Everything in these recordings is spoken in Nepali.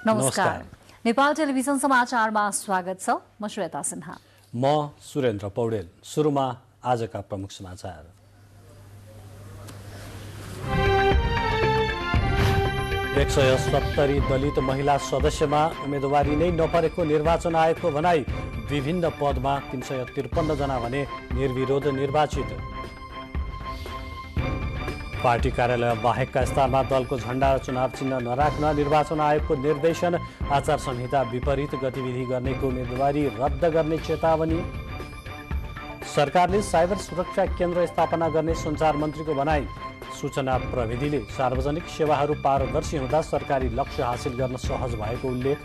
नमस्कार। नेपाल टेलिभिजन समाचारमा स्वागत छ। म श्वेता सिन्हा। म सुरेन्द्र पौडेल। सुरुमा आजका प्रमुख समाचार। एक 170 दलित महिला सदस्यमा उम्मेदवारी नै नपरेको निर्वाचन आयोगको भनाई। विभिन्न पदमा 353 जना भने निर्विरोध निर्वाचित। पार्टी कार्यालय बाहेकका स्थानमा दलको झण्डा र चुनाव चिन्ह नराख्न निर्वाचन आयोगको निर्देशन। आचार संहिता विपरीत गतिविधि गर्नेको उम्मेदवारी रद्द गर्ने चेतावनी। सरकारले साइबर सुरक्षा केन्द्र स्थापना गर्ने सञ्चार मन्त्रीको भनाई। सूचना प्रविधिले सार्वजनिक सेवाहरू पारदर्शी हुँदा सरकारी लक्ष्य हासिल गर्न सहज भएको उल्लेख।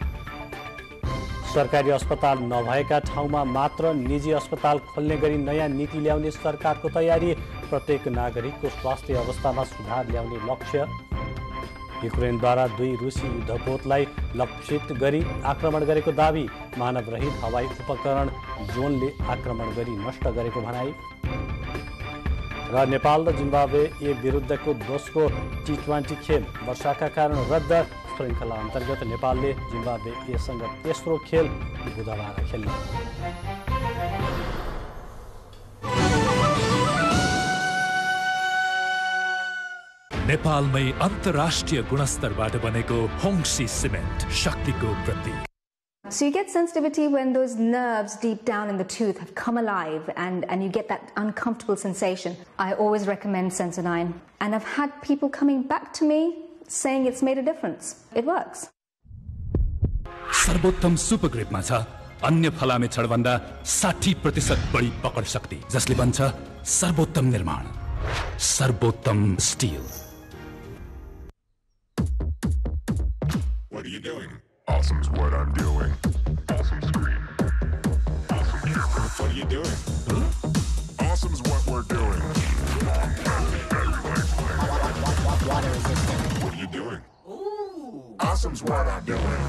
सरकारी अस्पताल नभएका ठाउँमा मात्र निजी अस्पताल खोल्ने गरी नयाँ नीति ल्याउने सरकारको तयारी। प्रत्येक नागरिकको स्वास्थ्य अवस्थामा सुधार ल्याउने लक्ष्य। युक्रेनद्वारा 2 रुसी युद्धपोतलाई लक्षित गरी आक्रमण गरेको दावी। मानवरहित हवाई उपकरण ड्रोनले आक्रमण गरी नष्ट गरेको भनाई। र नेपाल र जिम्बाब्वे विरुद्धको दोस्रो T20 खेल वर्षाका कारण रद्द। श्रृङ्खला अन्तर्गत नेपालले जिम्बाब्वेसँग तेस्रो खेल बुधबार खेल्ने। नेपालमै अन्तर्राष्ट्रिय गुणस्तरबाट बनेको होङ्सी सिमेन्ट शक्तिको प्रतीक। So you get sensitivity when those nerves deep down in the tooth have come alive and you get that uncomfortable sensation. I always recommend Sensodyne. And I've had people coming back to me saying it's made a difference. It works. सर्वोत्तम सुपर ग्रिपमा छ अन्य फलामे छडभन्दा 60% बढी पकड शक्ति, जसले बन्छ सर्वोत्तम निर्माण, सर्वोत्तम still. What are you doing? Awesome's what I'm doing. Awesome screen. Awesome camera. What are you doing? Huh? Awesome's what we're doing. Water resistant. What are you doing? Ooh. Awesome's what I'm doing.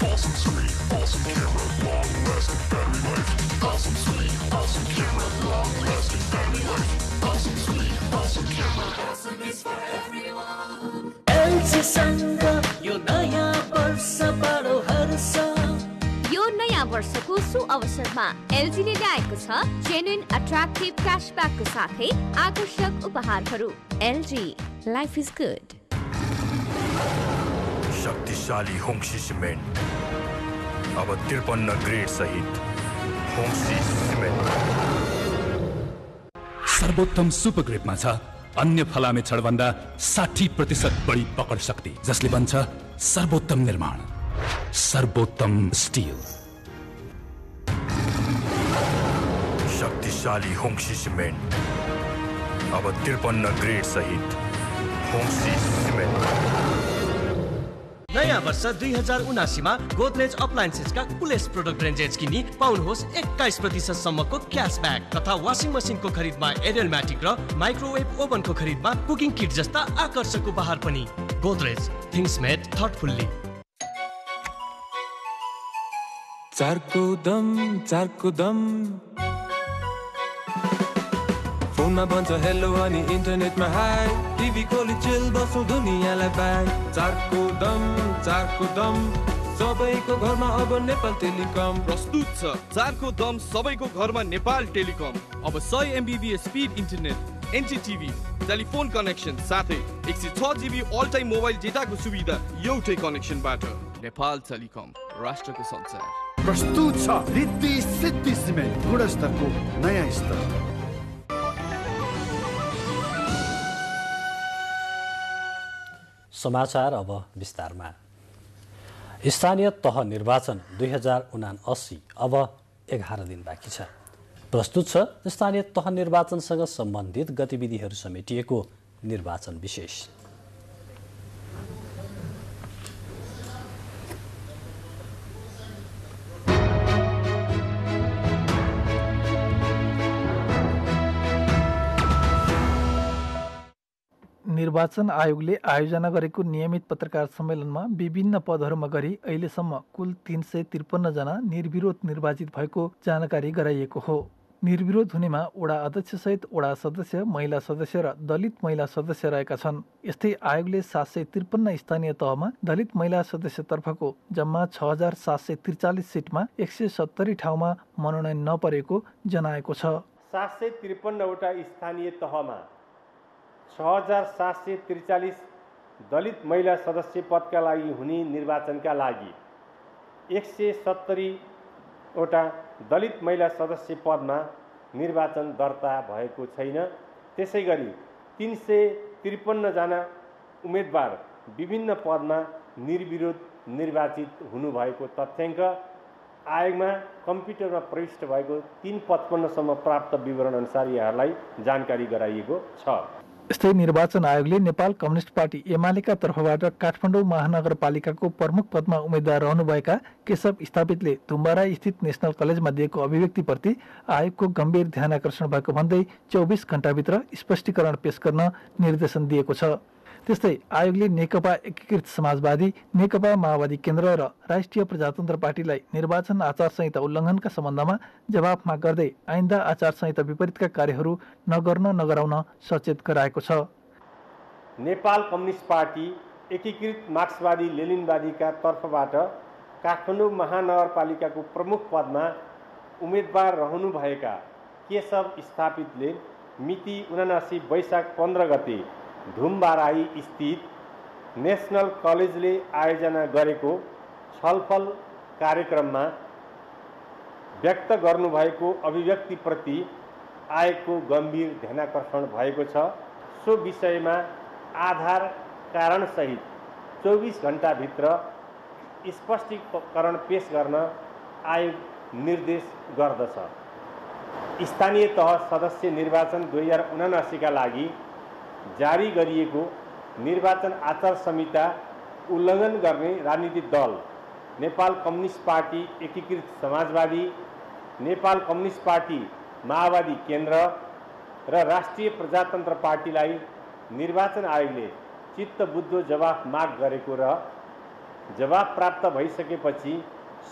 Awesome screen. Awesome camera. Long lasting battery life. Awesome screen. Awesome camera. Long lasting battery life. Awesome screen. Awesome camera. Awesome is for everyone. LG Sangha, yo naya barsa bado harsa. यो नयाँ वर्षको सुअवसरमा एलजीले ल्याएको छ जेन्युइन अट्र्याक्टिभ क्याशब्याकको साथै आकर्षक उपहारहरू। LG, life is good. शक्तिशाली होङ्सी सिमेन्ट अब 53 ग्रेड सहित होङ्सी सिमेन्ट। सर्वोत्तम सुपर ग्रिपमा छ अन्य फलामे छडभन्दा 60% बढी पकड शक्ति, जसले बन्छ सर्वोत्तम निर्माण, सर्वोत्तम स्टिल। शक्तिशाली होङ्सी सिमेन्ट अब 53 ग्रेड सहित होङ्सी सिमेन्ट। नयाँ वर्ष 2079 मा गोदरेज अप्लायन्सेसका कुलेस प्रोडक्ट रेन्जेस किनी पाउनुहोस् 21% सम्मको क्याशब्याक तथा वासिङ मसिनको खरिदमा एरियल म्याटिक र माइक्रोवेभ ओभनको खरिदमा कुकिङ किट जस्ता आकर्षक उपहार पनि। Godrej, things made thoughtfully. चारको दम फोनमा भन्छ हेलो अनि इन्टरनेटमा हाई, टिभी खोली चिल बसौँ दुनियाँलाई बाई। चारको दम सबैको घरमा अब नेपाल टेलिकम प्रस्तुत छ। चारको दम सबैको घरमा नेपाल टेलिकम। अब 100 MBPS speed internet, NTTV, telephone connection साथै 106 GB अल टाइम मोबाइल डेटाको सुविधा एउटै कनेक्सनबाट। नेपाल टेलिकम, राष्ट्रको संचार। प्रस्तुत छ रिद्धि सिद्धि सिमेन्ट, गुणस्तरको नयाँ स्तर। समाचार अब विस्तारमा। स्थानीय तह निर्वाचन 2079 अब 11 दिन बाँकी छ। प्रस्तुत छ स्थानीय तह निर्वाचनसँग सम्बन्धित गतिविधिहरू समेटिएको निर्वाचन विशेष। निर्वाचन आयोगले आयोजना गरेको नियमित पत्रकार सम्मेलनमा विभिन्न पदहरूमा गरी अहिलेसम्म कुल 353 जना निर्विरोध निर्वाचित भएको जानकारी गराइएको हो। निर्विरोध हुनेमा वडा अध्यक्षसहित वडा सदस्य, महिला सदस्य र दलित महिला सदस्य रहेका छन्। यस्तै आयोगले 753 स्थानीय तहमा दलित महिला सदस्यतर्फको जम्मा 6743 सिटमा 170 ठाउँमा मनोनयन नपरेको जनाएको छ। 753 वटा स्थानीय तहमा 6743 दलित महिला सदस्य पदका लागि हुने निर्वाचनका लागि 170 वटा दलित महिला सदस्य पदमा निर्वाचन दर्ता भएको छैन। त्यसैगरी 353 जना उम्मेदवार विभिन्न पदमा निर्विरोध निर्वाचित हुनुभएको तथ्याङ्क आयोगमा कम्प्युटरमा प्रविष्ट भएको 355 सम्म प्राप्त विवरण अनुसार यहाँलाई जानकारी गराइएको छ। यस्तै निर्वाचन आयोगले नेपाल कम्युनिस्ट पार्टी एमालेका तर्फबाट काठमाडौँ महानगरपालिकाको प्रमुख पदमा उम्मेद्वार रहनुभएका केशव स्थापितले तुम्बारा स्थित नेशनल कलेजमा दिएको अभिव्यक्तिप्रति आयोगको गम्भीर ध्यानआकर्षण भएको भन्दै 24 घण्टाभित्र स्पष्टीकरण पेश गर्न निर्देशन दिएको छ। त्यस्तै आयोगले नेकपा एकीकृत समाजवादी, नेकपा माओवादी केन्द्र र राष्ट्रिय प्रजातन्त्र पार्टीलाई निर्वाचन आचार संहिता उल्लङ्घनका सम्बन्धमा जवाफ माग गर्दै आइन्दा आचार संहिता विपरीतका कार्यहरू नगराउन सचेत गराएको छ। नेपाल कम्युनिस्ट पार्टी एकीकृत मार्क्सवादी लेनिनवादीका तर्फबाट काठमाडौँ महानगरपालिकाको प्रमुख पदमा उम्मेदवार रहनुभएका केशव स्थापितले मिति 79 वैशाख 15 गते धुमबाराही स्थित नेशनल कलेजले आयोजना गरेको छलफल कार्यक्रममा व्यक्त गर्नुभएको अभिव्यक्तिप्रति आयोगको गम्भीर ध्यानाकर्षण भएको छ। सो विषयमा आधार कारणसहित 24 घण्टाभित्र स्पष्टीकरण पेश गर्न आयोग निर्देश गर्दछ। स्थानीय तह सदस्य निर्वाचन 2079 का लागि जारी गरिएको निर्वाचन आचार संहिता उल्लङ्घन गर्ने राजनीतिक दल नेपाल कम्युनिस्ट पार्टी एकीकृत समाजवादी, नेपाल कम्युनिस्ट पार्टी माओवादी केन्द्र र राष्ट्रिय प्रजातन्त्र पार्टीलाई निर्वाचन आयोगले चित्तबुझ्दो जवाफ माग गरेको र जवाफ प्राप्त भइसकेपछि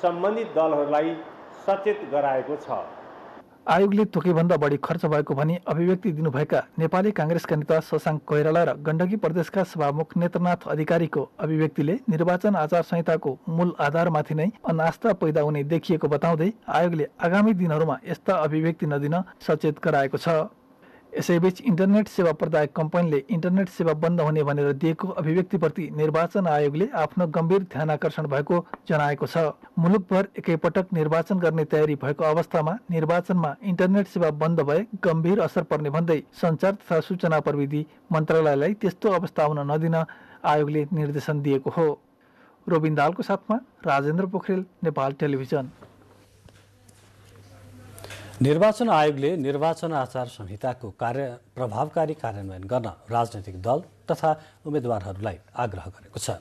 सम्बन्धित दलहरूलाई सचेत गराएको छ। आयोगले तोकेभन्दा बढी खर्च भएको भनी अभिव्यक्ति दिनुभएका नेपाली कांग्रेसका नेता शशाङ्क कोइराला र गण्डकी प्रदेशका सभामुख नेत्रनाथ अधिकारीको अभिव्यक्तिले निर्वाचन आचार संहिताको मूल आधारमाथि नै अनास्था पैदा हुने देखिएको बताउँदै आयोगले आगामी दिनहरूमा यस्ता अभिव्यक्ति नदिन सचेत गराएको छ। यसैबीच इन्टरनेट सेवा प्रदायक कम्पनीले इन्टरनेट सेवा बन्द हुने भनेर दिएको अभिव्यक्तिप्रति निर्वाचन आयोगले आफ्नो गम्भीर ध्यानआकर्षण भएको जनाएको छ। मुलुकभर एकैपटक निर्वाचन गर्ने तयारी भएको अवस्थामा निर्वाचनमा इन्टरनेट सेवा बन्द भए गम्भीर असर पर्ने भन्दै सञ्चार तथा सूचना प्रविधि मन्त्रालयलाई त्यस्तो अवस्था आउन नदिन आयोगले निर्देशन दिएको हो। रोबिन दालको साथमा राजेन्द्र पोखरेल, नेपाल टेलिभिजन। निर्वाचन आयोगले निर्वाचन आचार संहिताको प्रभावकारी कार्यान्वयन गर्न राजनैतिक दल तथा उम्मेदवारहरूलाई आग्रह गरेको छ।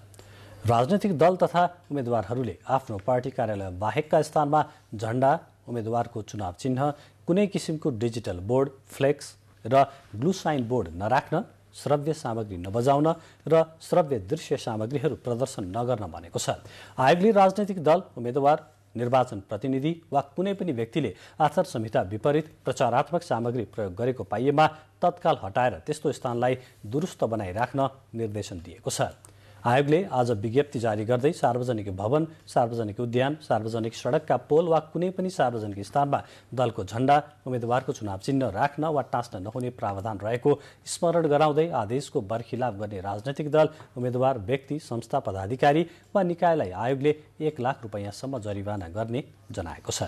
राजनैतिक दल तथा उम्मेदवारहरूले आफ्नो पार्टी कार्यालय बाहेकका स्थानमा झण्डा, उम्मेदवारको चुनाव चिन्ह, कुनै किसिमको डिजिटल बोर्ड, फ्लेक्स र ब्लू साइन बोर्ड नराख्न, श्रव्य सामग्री नबजाउन र श्रव्य दृश्य सामग्रीहरू प्रदर्शन नगर्न भनेको छ। आयोगले राजनैतिक दल, उम्मेदवार, निर्वाचन प्रतिनिधि वा कुनै पनि व्यक्तिले आचार संहिता विपरीत प्रचारात्मक सामग्री प्रयोग गरेको पाइएमा तत्काल हटाएर त्यस्तो स्थानलाई दुरुस्त बनाइराख्न निर्देशन दिएको छ। आयोगले आज विज्ञप्ति जारी गर्दै सार्वजनिक भवन, सार्वजनिक उद्यान, सार्वजनिक सडकका पोल वा कुनै पनि सार्वजनिक स्थानमा दलको झण्डा, उम्मेदवारको चुनाव चिन्ह राख्न वा टाँच्न नहुने प्रावधान रहेको स्मरण गराउँदै आदेशको बरखिलाफ गर्ने राजनैतिक दल, उम्मेदवार, व्यक्ति, संस्था, पदाधिकारी वा निकायलाई आयोगले 1 लाख रुपैयाँसम्म जरिवाना गर्ने जनाएको छ।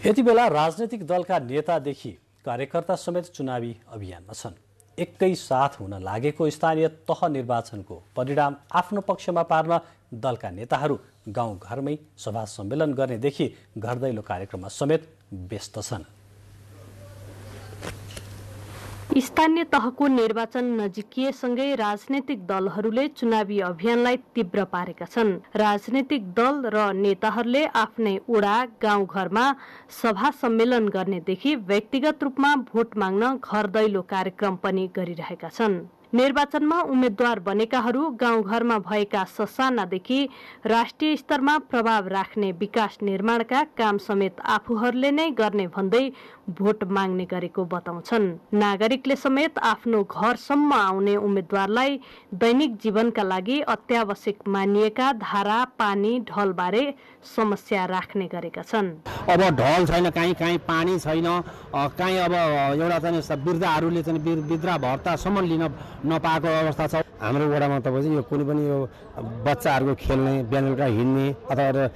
यति बेला राजनैतिक दलका नेतादेखि कार्यकर्ता समेत चुनावी अभियानमा छन्। एकै साथ हुन लागेको स्थानीय तह निर्वाचनको परिणाम आफ्नो पक्षमा पार्न दलका नेताहरू गाउँघरमै सभा सम्मेलन गर्नेदेखि घर दैलो कार्यक्रममा समेत व्यस्त छन्। स्थानीय तहको निर्वाचन नजिकिएसँगै राजनैतिक दलहरूले चुनावी अभियानलाई तीव्र पारेका छन्। राजनैतिक दल र नेताहरूले आफ्नै ओडा, गाउँघरमा सभा सम्मेलन गर्नेदेखि व्यक्तिगत रूपमा भोट माग्न घर दैलो कार्यक्रम पनि गरिरहेका छन्। निर्वाचनमा उम्मेद्वार बनेकाहरू गाउँघरमा भएका ससानादेखि राष्ट्रिय स्तरमा प्रभाव राख्ने विकास निर्माणका काम समेत आफूहरूले नै गर्ने भन्दै भोट माग्ने गरेको बताउँछन्। नागरिकले समेत आफ्नो घरसम्म आउने उम्मेद्वारलाई दैनिक जीवनका लागि अत्यावश्यक मानिएका धारा, पानी, ढलबारे समस्या राख्ने गरेका छन्। अब ढल छैन, कहीँ पानी छैन, कहीँ अब एउटा चाहिँ वृद्धहरूले चाहिँ वृद्ध भत्तासम्म लिन नपाएको अवस्था छ। हाम्रो वडामा तपाईँ यो कुनै पनि यो बच्चाहरूको खेल्ने, बिहान बेलुका हिँड्ने अथवा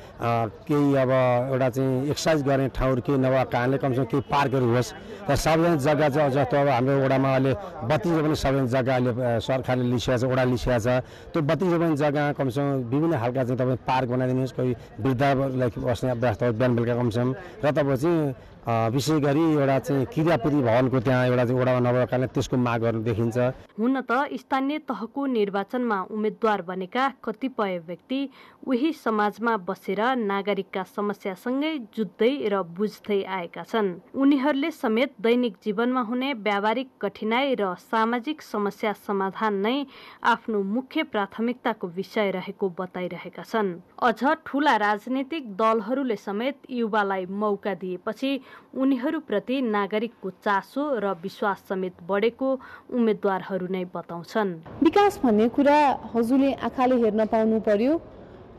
केही अब एउटा चाहिँ एक्सर्साइज गर्ने ठाउँहरू केही नभए कारणले कमसेकम केही पार्कहरू होस् र सार्वजनिक जग्गा चाहिँ जस्तो अब हाम्रो वडामा अहिले 32 पनि सार्वजनिक जग्गा अहिले सरकारले लिइसकेको छ, वडा लिइसकेको छ। त्यो 32 पनि जग्गा कमसेकम विभिन्न खालका चाहिँ तपाईँ पार्क बनाइदिनुहोस्, कोही वृद्धलाई बस्ने व्यवस्था बिहान बेलुका कमसेकम र तपाईँ चाहिँ विशेष गरी एउटा चाहिँ क्रियापति भवनको त्यहाँ एउटा चाहिँ वडामा नभएको कारणले त्यसको माग गर्नु देखिन्छ। हुन त स्थानीय तहको निर्वाचनमा उम्मेद्वार बनेका कतिपय व्यक्ति उही समाजमा बसेर नागरिकका समस्यासँगै जुझ्दै र बुझ्दै आएका छन्। उनीहरूले समेत दैनिक जीवनमा हुने व्यावहारिक कठिनाई र सामाजिक समस्या समाधान नै आफ्नो मुख्य प्राथमिकताको विषय रहेको बताइरहेका छन्। अझ ठूला राजनीतिक दलहरूले समेत युवालाई मौका दिएपछि उनीहरूप्रति नागरिकको चासो र विश्वास समेत बढेको उम्मेद्वारहरू नै बताउँछन्। विकास भन्ने कुरा हजुरले आँखाले हेर्न पाउनु पर्यो,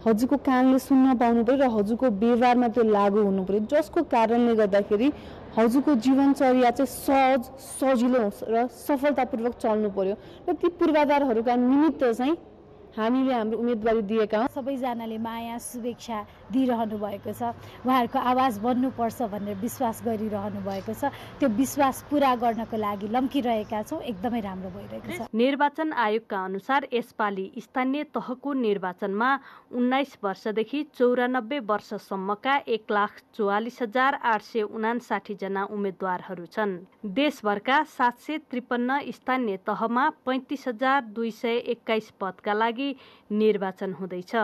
हजुरको कानले सुन्न पाउनु पर्यो र हजुरको व्यवहारमा त्यो लागू हुनु पर्यो, जसको कारणले गर्दाखेरि हजुरको जीवनचर्या चाहिँ सहज, सजिलो र सफलतापूर्वक चल्नु पर्यो र ती पूर्वाधारहरूका निमित्त चाहिँ हामीले हाम्रो उम्मेदवारी दिएका हौं। सबैजनाले माया शुभेच्छा दिइरहनु भएको छ, उहाँहरूको आवाज बन्नुपर्छ भनेर विश्वास गरिरहनु भएको छ। त्यो विश्वास पूरा गर्नको लागि लम्किरहेका छौं, एकदमै राम्रो भइरहेको छ। निर्वाचन आयोगका अनुसार यसपालि स्थानीय तहको निर्वाचनमा 19 वर्षदेखि 94 वर्षसम्मका 1,44,859 जना उम्मेद्वारहरू छन्। देशभरका 753 स्थानीय तहमा 35,221 पदका लागि निर्वाचन हुँदैछ,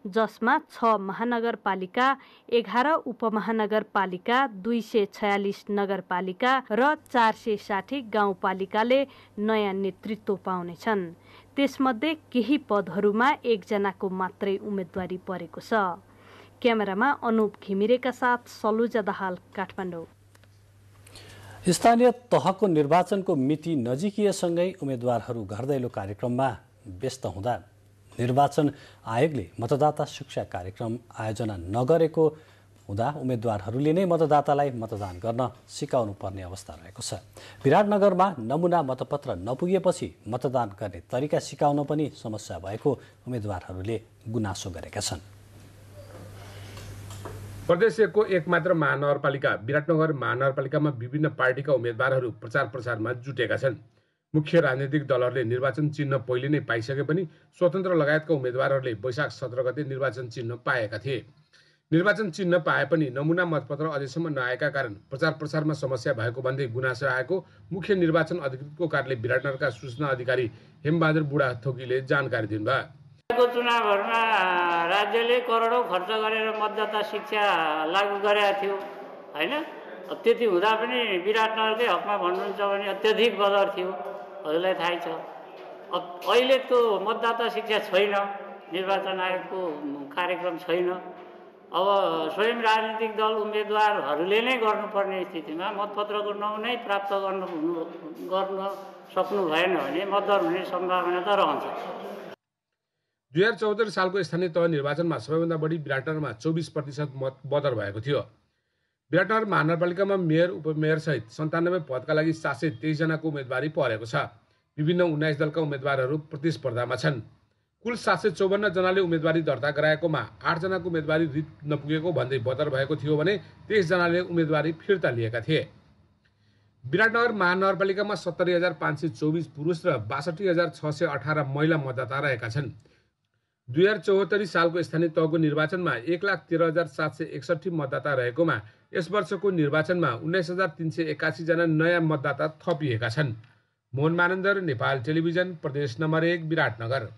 जसमा 6 महानगरपालिका, 11 उपमहानगरपालिका, 246 नगरपालिका र 460 गाउँपालिकाले नयाँ नेतृत्व पाउनेछन्। त्यसमध्ये केही पदहरूमा 1 जनाको मात्रै उम्मेदवारी परेको छ। क्यामेरामा अनुप घिमिरेका साथ सलुजा दाहाल, काठमाडौँ। स्थानीय तहको निर्वाचनको मिति नजिकिएसँगै उम्मेद्वारहरू घर दैलो कार्यक्रममा व्यस्त हुँदा निर्वाचन आयोगले मतदाता शिक्षा कार्यक्रम आयोजना नगरेको हुँदा उम्मेद्वारहरूले नै मतदातालाई मतदान गर्न सिकाउनु पर्ने अवस्था रहेको छ। विराटनगरमा नमुना मतपत्र नपुगेपछि मतदान गर्ने तरिका सिकाउन पनि समस्या भएको उम्मेद्वारहरूले गुनासो गरेका छन्। प्रदेशको एकमात्र महानगरपालिका विराटनगर महानगरपालिकामा विभिन्न पार्टीका उम्मेद्वारहरू प्रचार प्रसारमा जुटेका छन्। मुख्य राजनीतिक दलहरूले निर्वाचन चिन्ह पहिले नै पाइसके पनि स्वतन्त्र लगायतका उम्मेद्वारहरूले वैशाख 17 गते निर्वाचन चिन्ह पाएका थिए। निर्वाचन चिन्ह पाए पनि नमुना मतपत्र अझैसम्म नआएका कारण प्रचार प्रसारमा समस्या भएको भन्दै गुनासो आएको मुख्य निर्वाचन अधिकृतको कार्यालय विराटनगरका सूचना अधिकारी हेमबहादुर बुढाथोकीले जानकारी दिनुभयो। चुनावहरूमा राज्यले करोडौं खर्च गरेर मतदाता शिक्षा लागू गरेका थियो हैन, त्यति हुँदा पनि विराटनगरकै हकमा भन्नुहुन्छ भने अत्यधिक बजार थियो, हजुरलाई थाहै छ। अहिले त्यो मतदाता शिक्षा छैन, निर्वाचन आयोगको कार्यक्रम छैन। अब स्वयं राजनीतिक दल उम्मेदवारहरूले नै गर्नुपर्ने स्थितिमा मतपत्रको नमुनै प्राप्त गर्न सक्नु भएन भने मतदान हुने सम्भावना त रहन्छ। 2074 सालको स्थानीय तह निर्वाचनमा सबैभन्दा बढी विराटनगरमा 24% मत बदर भएको थियो। विराटनगर महानगरपालिकामा मेयर, उपमेयर सहित 97 पदका लागि 723 जनाको उम्मेदवारी परेको छ। विभिन्न 19 दलका उम्मेदवारहरू प्रतिस्पर्धामा छन्। कुल 754 जनाले उम्मेदवारी दर्ता गराएकोमा 8 जनाको उम्मेदवारी रिट नपुगेको भन्दै बदर भएको थियो भने 23 जनाले उम्मेदवारी फिर्ता लिएका थिए। विराटनगर महानगरपालिकामा 70,524 पुरुष र 62,618 महिला मतदाता रहेका छन्। 2074 सालको स्थानीय तहको निर्वाचनमा 1,13,761 मतदाता रहेकोमा यस वर्षको निर्वाचनमा 19,381 जना नयाँ मतदाता थपिएका छन्। मोहन मानन्दर, नेपाल टेलिभिजन, प्रदेश नम्बर 1, विराटनगर।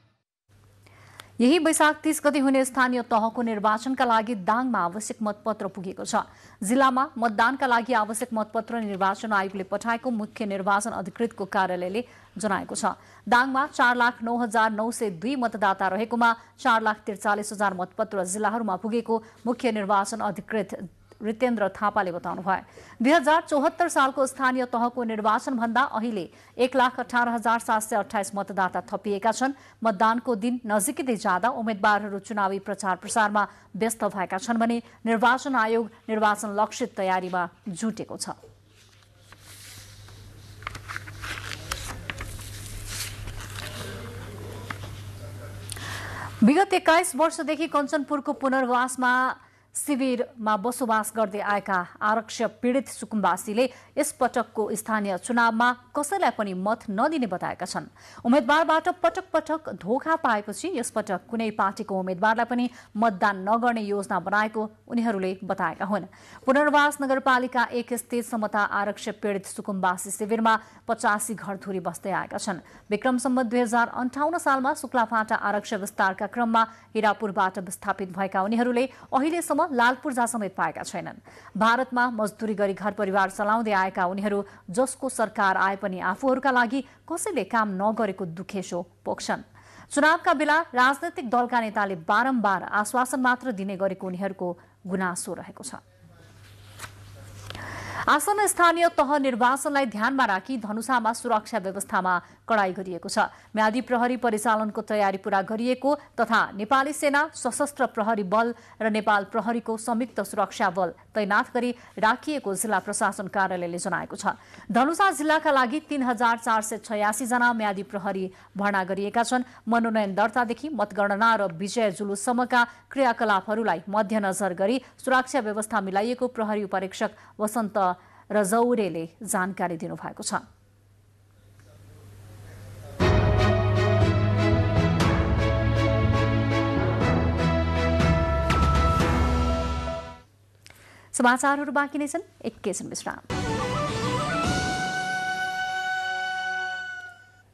यही वैशाख 30 गते हुने स्थानीय तहको निर्वाचनका लागि दाङमा आवश्यक मतपत्र पुगेको छ। जिल्लामा मतदानका लागि आवश्यक मतपत्र निर्वाचन आयोगले पठाएको मुख्य निर्वाचन अधिकृतको कार्यालयले जनाएको छ। दाङमा 4,09,902 मतदाता रहेकोमा 4,43,000 मतपत्र जिल्लाहरूमा पुगेको मुख्य निर्वाचन अधिकृत रितेन्द्र थापाले बताउनुभयो। 2074 सालको स्थानीय तहको निर्वाचन भन्दा अहिले 1,18,728 मतदाता थपिएका छन्। मतदानको दिन नजिकै जाँदा उम्मेद्वारहरू चुनावी प्रचार प्रसारमा व्यस्त भएका छन् भने निर्वाचन आयोग निर्वाचन लक्षित तयारीमा जुटेको छ। विगत 21 वर्षदेखि कञ्चनपुरको पुनर्वासमा शिविरमा बसोबास गर्दै आएका आरक्षक पीडित सुकुम्बासीले यसपटकको स्थानीय चुनावमा कसैलाई पनि मत नदिने बताएका छन्। उम्मेद्वारबाट पटक पटक धोखा पाएपछि यसपटक कुनै पार्टीको उम्मेद्वारलाई पनि मतदान नगर्ने योजना बनाएको उनीहरूले बताएका हुन्। पुनर्वास नगरपालिका 1 स्थित समता आरक्षक पीडित सुकुम्बासी शिविरमा 85 घरधुरी बस्दै आएका छन्। विक्रम सम्वत 2058 सालमा शुक्लाफाटा आरक्षक विस्तारका क्रममा हिरापुरबाट विस्थापित भएका उनीहरूले अहिलेसम्म लाल पूर्जा समेत पाएका छैनन्। भारतमा मजदुरी गरी घर परिवार चलाउँदै आएका उनीहरू जसको सरकार आए पनि आफूहरूका लागि कसैले काम नगरेको दुखेसो पोख्छन्। चुनावका बेला राजनैतिक दलका नेताले बारम्बार आश्वासन मात्र दिने गरेको उनीहरूको गुनासो रहेको छ। आसन स्थानीय तह निर्वाचनलाई ध्यानमा राखी धनुषामा सुरक्षा व्यवस्थामा कडाई गरिएको छ। म्यादी प्रहरी परिचालनको तयारी पूरा गरिएको तथा नेपाली सेना, सशस्त्र प्रहरी बल र नेपाल प्रहरीको संयुक्त सुरक्षा बल तैनाथ गरी राखिएको जिल्ला प्रशासन कार्यालयले जनाएको छ। धनुषा जिल्लाका लागि 3,486 जना म्यादी प्रहरी भर्ना गरिएका छन्। मनोनयन दर्तादेखि मतगणना र विजय जुलुससम्मका क्रियाकलापहरूलाई मध्यनजर गरी सुरक्षा व्यवस्था मिलाइएको प्रहरी उपरीक्षक वसन्त रजौरेले जानकारी दिनुभएको छ। समाचारहरू बाँकी नै छन्, एकैछिन विश्राम।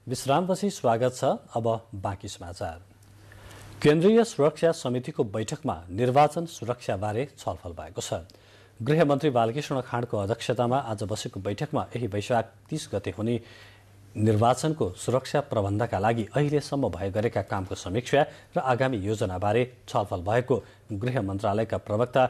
विश्रामपछि स्वागत छ। अब बाँकी समाचार। केन्द्रीय सुरक्षा समितिको बैठकमा निर्वाचन सुरक्षाबारे छलफल भएको छ। गृहमन्त्री बालकृष्ण खाँडको अध्यक्षतामा आज बसेको बैठकमा यही वैशाख 30 गते हुने निर्वाचनको सुरक्षा प्रबन्धका लागि अहिलेसम्म भए गरेका कामको समीक्षा र आगामी योजनाबारे छलफल भएको गृह मन्त्रालयका प्रवक्ता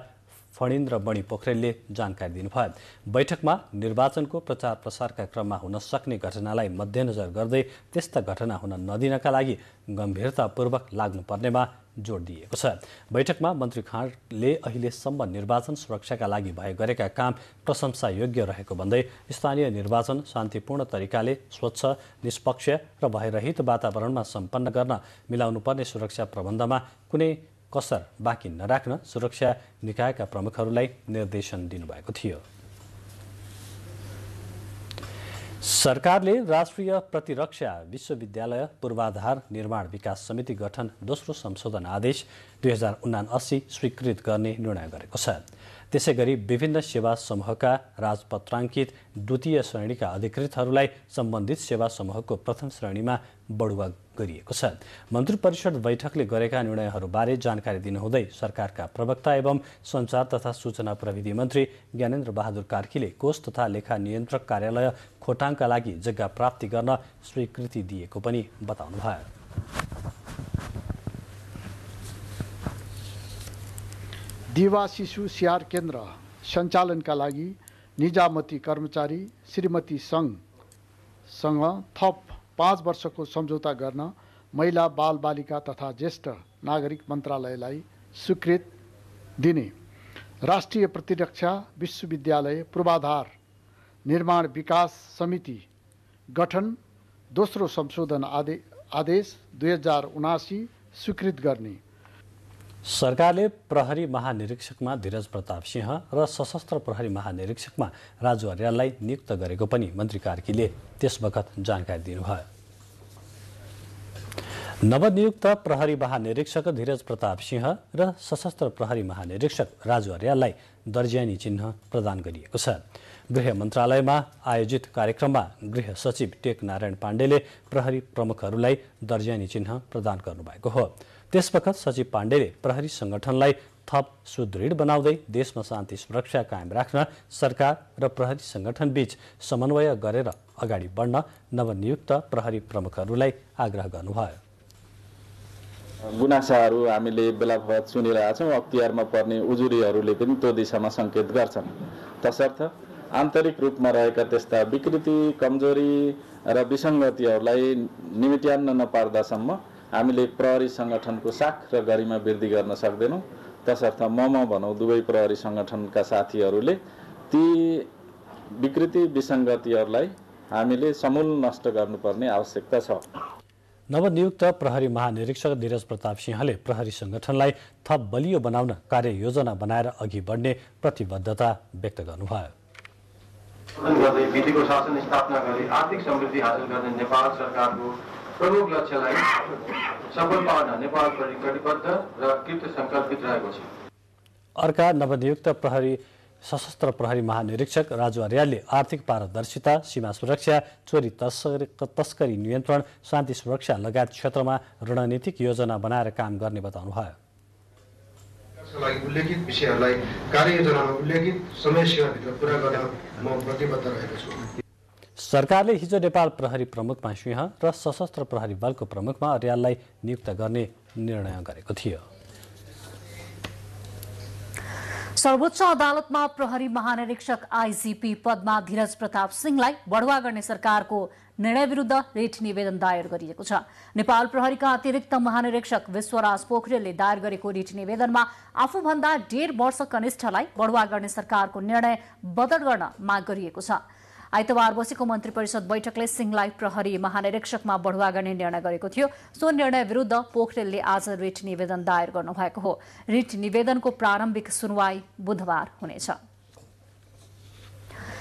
फणीन्द्र बणी पोखरेलले जानकारी दिनुभयो। बैठकमा निर्वाचनको प्रचार प्रसारका क्रममा हुन सक्ने घटनालाई मध्यनजर गर्दै त्यस्ता घटना हुन नदिनका लागि गम्भीरतापूर्वक लाग्नुपर्नेमा जोड दिएको छ। बैठकमा मन्त्री खाँडले अहिलेसम्म निर्वाचन सुरक्षाका लागि भए गरेका काम प्रशंसायोग्य रहेको भन्दै स्थानीय निर्वाचन शान्तिपूर्ण तरिकाले स्वच्छ, निष्पक्ष र भयरहित वातावरणमा सम्पन्न गर्न मिलाउनुपर्ने सुरक्षा प्रबन्धमा कुनै कसर बाँकी नराख्न सुरक्षा निकायका प्रमुखहरूलाई निर्देशन दिनुभएको थियो। सरकारले राष्ट्रिय प्रतिरक्षा विश्वविद्यालय पूर्वाधार निर्माण विकास समिति गठन दोस्रो संशोधन आदेश 2079 स्वीकृत गर्ने निर्णय गरेको छ। त्यसैगरी विभिन्न सेवा समूहका राजपत्राङ्कित द्वितीय श्रेणीका अधिकृतहरूलाई सम्बन्धित सेवा समूहको प्रथम श्रेणीमा बढुवा गरिएको छ। मन्त्री परिषद बैठकले गरेका निर्णयहरूबारे जानकारी दिनुहुँदै सरकारका प्रवक्ता एवं सञ्चार तथा सूचना प्रविधि मन्त्री ज्ञानेन्द्र बहादुर कार्कीले कोष तथा लेखा नियन्त्रक कार्यालय खोटाङका लागि जग्गा प्राप्ति गर्न स्वीकृति दिएको पनि बताउनुभयो। दिवा शिशु स्याहार केन्द्र सञ्चालनका लागि निजामती कर्मचारी श्रीमती सङ्घसँग थप 5 वर्षको सम्झौता गर्न महिला बाल बालिका तथा ज्येष्ठ नागरिक मन्त्रालयलाई स्वीकृत दिने राष्ट्रिय प्रतिरक्षा विश्वविद्यालय पूर्वाधार निर्माण विकास समिति गठन दोस्रो संशोधन आदेश 2079 स्वीकृत गर्ने। सरकारले प्रहरी महानिरीक्षकमा धीरज प्रताप सिंह र सशस्त्र प्रहरी महानिरीक्षकमा राजु अर्याललाई नियुक्त गरेको पनि मन्त्री कार्कीले त्यसबखत जानकारी दिनुभयो। नवनियुक्त प्रहरी महानिरीक्षक धीरज प्रताप सिंह र सशस्त्र प्रहरी महानिरीक्षक राजु अर्याललाई दर्जानी चिन्ह प्रदान गरिएको छ। गृह मन्त्रालयमा आयोजित कार्यक्रममा गृह सचिव टेक नारायण पाण्डेले प्रहरी प्रमुखहरूलाई दर्जानी चिन्ह प्रदान गर्नुभएको हो। त्यसबखत सचिव पाण्डेले प्रहरी संगठनलाई थप सुदृढ बनाउँदै देशमा शान्ति सुरक्षा कायम राख्न सरकार र प्रहरी संगठनबीच समन्वय गरेर अगाडि बढ्न नवनियुक्त प्रहरी प्रमुखहरूलाई आग्रह गर्नुभयो। गुनासाहरू हामीले बेलाबखत सुनिरहेका छौँ। अख्तियारमा पर्ने उजुरीहरूले पनि त्यो दिशामा सङ्केत गर्छन्। तसर्थ आन्तरिक रूपमा रहेका त्यस्ता विकृति, कमजोरी र विसङ्गतिहरूलाई निमेट्यान्न नपार्दासम्म हामीले प्रहरी संगठनको साख र गरिमा वृद्धि गर्न सक्दैनौँ। तसर्थ भनौँ दुवै प्रहरी संगठनका साथीहरूले ती विकृति विसङ्गतिहरूलाई हामीले समूल नष्ट गर्नुपर्ने आवश्यकता छ। नवनियुक्त प्रहरी महानिरीक्षक धीरज प्रताप सिंहले प्रहरी संगठनलाई थप बलियो बनाउन कार्ययोजना बनाएर अघि बढ्ने प्रतिबद्धता व्यक्त गर्नुभयो। गर्दै विधिको शासन स्थापना गरी आर्थिक समृद्धि हासिल गर्ने नेपाल सरकारको प्रमुख लक्ष्यलाई सफल पार्न नेपाल प्रहरी कटिबद्ध र कृत सङ्कल्पित रहेको छ। अर्का नवनियुक्त सशस्त्र प्रहरी महानिरीक्षक राजु अर्यालले आर्थिक पारदर्शिता, सीमा सुरक्षा, चोरी तस्करी नियन्त्रण, शान्ति सुरक्षा लगायत क्षेत्रमा रणनीतिक योजना बनाएर काम गर्ने बताउनुभयो। उल्लेखित विषयहरूलाई कार्ययोजनामा उल्लेखित समयसीमाभित्र पूरा गर्न म प्रतिबद्ध रहेको छु। सरकारले हिजो नेपाल प्रहरी प्रमुखमा सिंह र सशस्त्र प्रहरी बलको प्रमुखमा अर्याललाई नियुक्त गर्ने निर्णय गरेको थियो। सर्वोच्च अदालतमा प्रहरी महानिरीक्षक आइजीपी पदमा धीरज प्रताप सिंहलाई बढुवा गर्ने सरकारको निर्णय विरुद्ध रिट निवेदन दायर गरिएको छ। नेपाल प्रहरीका अतिरिक्त महानिरीक्षक विश्वराज पोखरेलले दायर गरेको रिट निवेदनमा आफूभन्दा 1.5 वर्ष कनिष्ठलाई बढुवा गर्ने सरकारको निर्णय बदल गर्न माग गरिएको छ। आइतबार बसेको मन्त्री परिषद बैठकले सिंहलाई प्रहरी महानिरीक्षकमा बढुवा गर्ने निर्णय गरेको थियो। सो निर्णय विरुद्ध पोखरेलले आज रिट निवेदन दायर गर्नुभएको हो। रिट निवेदनको प्रारम्भिक सुनवाई बुधबार हुनेछ।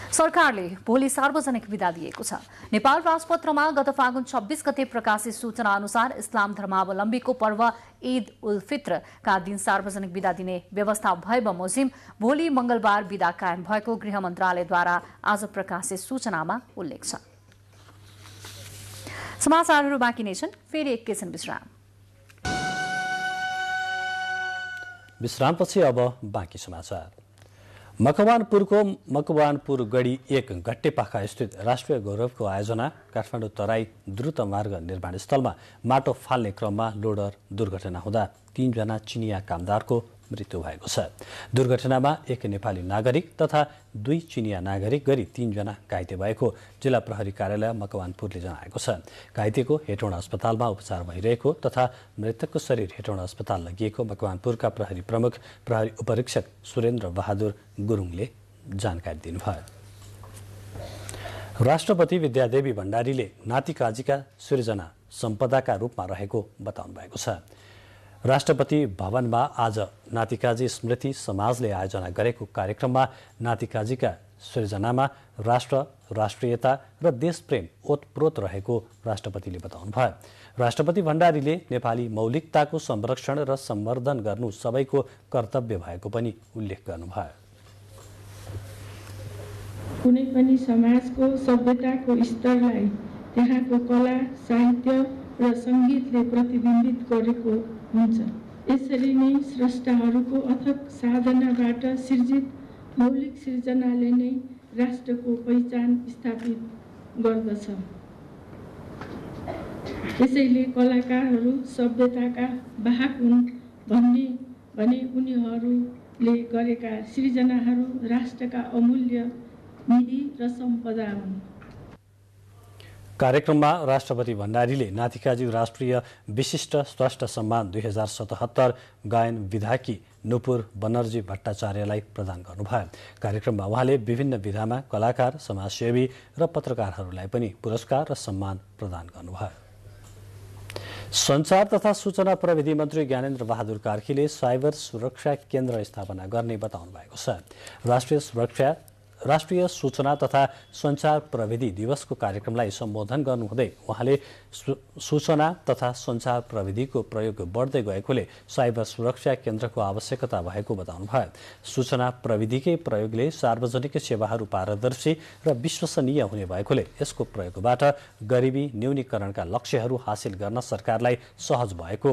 सरकारले भोलि सार्वजनिक विदा दिएको छ। नेपाल राजपत्रमा गत फागुन 26 गते प्रकाशित सूचना अनुसार इस्लाम धर्मावलम्बीको पर्व ईद उल फित्रका दिन सार्वजनिक विदा दिने व्यवस्था भए बमोजिम भोलि मंगलबार विदा कायम भएको गृह मन्त्रालयद्वारा आज प्रकाशित सूचनामा उल्लेख छ। समाचारहरू बाँकी नै छन्, फेरि एकैछिन विश्रामपछि अब बाँकी समाचार। मकवानपुरको मकवानपुर गढी 1 घट्टेपाखा स्थित राष्ट्रिय गौरवको आयोजना काठमाडौँ तराई द्रुत मार्ग निर्माण स्थलमा माटो फाल्ने क्रममा लोडर दुर्घटना हुँदा 3 जना चिनिया कामदारको मृत्यु भएको छ। दुर्घटनामा 1 नेपाली नागरिक तथा 2 चिनिया नागरिक गरी 3 जना घाइते भएको जिल्ला प्रहरी कार्यालय मकवानपुरले जनाएको छ। घाइतेको हेटौँडा अस्पतालमा उपचार भइरहेको तथा मृतकको शरीर हेटौँडा अस्पताल लगिएको मकवानपुरका प्रहरी प्रमुख प्रहरी उपरीक्षक सुरेन्द्र बहादुर गुरुङले जानकारी दिनुभयो। राष्ट्रपति विद्यादेवी भण्डारीले नातिकाजीका सृजना सम्पदाका रूपमा रहेको बताउनु भएको छ। राष्ट्रपति भवनमा आज नातिकाजी स्मृति समाजले आयोजना गरेको कार्यक्रममा नातिकाजीका सृजनामा राष्ट्र, राष्ट्रियता र देशप्रेम ओतप्रोत रहेको राष्ट्रपतिले बताउनुभयो। राष्ट्रपति भण्डारीले नेपाली मौलिकताको संरक्षण र सम्वर्धन गर्नु सबैको कर्तव्य भएको पनि उल्लेख गर्नुभयो। कुनै पनि समाजको सभ्यताको स्तरलाई त्यहाँको कला, साहित्य र सङ्गीतले प्रतिबिम्बित गरेको हुन्छ। यसरी नै स्रष्टाहरूको अथक साधनाबाट सिर्जित मौलिक सृजनाले नै राष्ट्रको पहिचान स्थापित गर्दछ। त्यसैले कलाकारहरू सभ्यताका वाहक हुन् भने उनीहरूले गरेका सृजनाहरू राष्ट्रका अमूल्य निधि र सम्पदा हुन्। कार्यक्रममा राष्ट्रपति भण्डारीले नातिकाजी राष्ट्रिय विशिष्ट स्रष्टा सम्मान 2077 गायन विधाकी नुपुर बनर्जी भट्टाचार्यलाई प्रदान गर्नुभयो। कार्यक्रममा उहाँले विभिन्न विधामा कलाकार, समाजसेवी र पत्रकारहरूलाई पनि पुरस्कार र सम्मान प्रदान गर्नुभयो। सञ्चार तथा सूचना प्रविधि मन्त्री ज्ञानेन्द्र बहादुर कार्कीले साइबर सुरक्षा केन्द्र स्थापना गर्ने बताउनु भएको छ। राष्ट्रिय सूचना तथा सञ्चार प्रविधि दिवसको कार्यक्रमलाई सम्बोधन गर्नुहुँदै उहाँले सूचना तथा सञ्चार प्रविधिको प्रयोग बढ्दै गएकोले साइबर सुरक्षा केन्द्रको आवश्यकता भएको बताउनुभयो। सूचना प्रविधिकै प्रयोगले सार्वजनिक सेवाहरू पारदर्शी र विश्वसनीय हुने भएकोले यसको प्रयोगबाट गरिबी न्यूनीकरणका लक्ष्यहरू हासिल गर्न सरकारलाई सहज भएको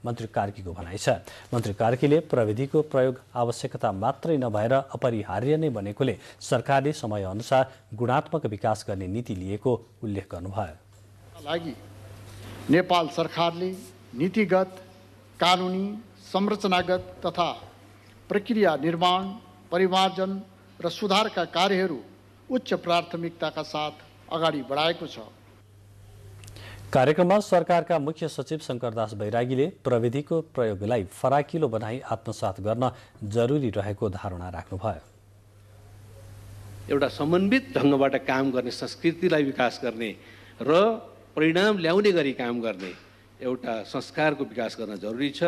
मन्त्री कार्कीको भनाइ छ। मन्त्री कार्कीले प्रविधिको प्रयोग आवश्यकता मात्रै नभएर अपरिहार्य नै बनेकोले सरकारले समयअनुसार गुणात्मक विकास गर्ने नीति लिएको उल्लेख गर्नुभयो। लागि नेपाल सरकारले नीतिगत, कानुनी, संरचनागत तथा प्रक्रिया निर्माण, परिमार्जन र सुधारका कार्यहरू उच्च प्राथमिकताका साथ अगाडि बढाएको छ। कार्यक्रममा सरकारका मुख्य सचिव शंकरदास बैरागीले प्रविधिको प्रयोगलाई फराकिलो बनाई आत्मसात गर्न जरुरी रहेको धारणा राख्नुभयो। एउटा समन्वित ढङ्गबाट काम गर्ने संस्कृतिलाई विकास गर्ने र परिणाम ल्याउने गरी काम गर्ने एउटा संस्कारको विकास गर्न जरुरी छ।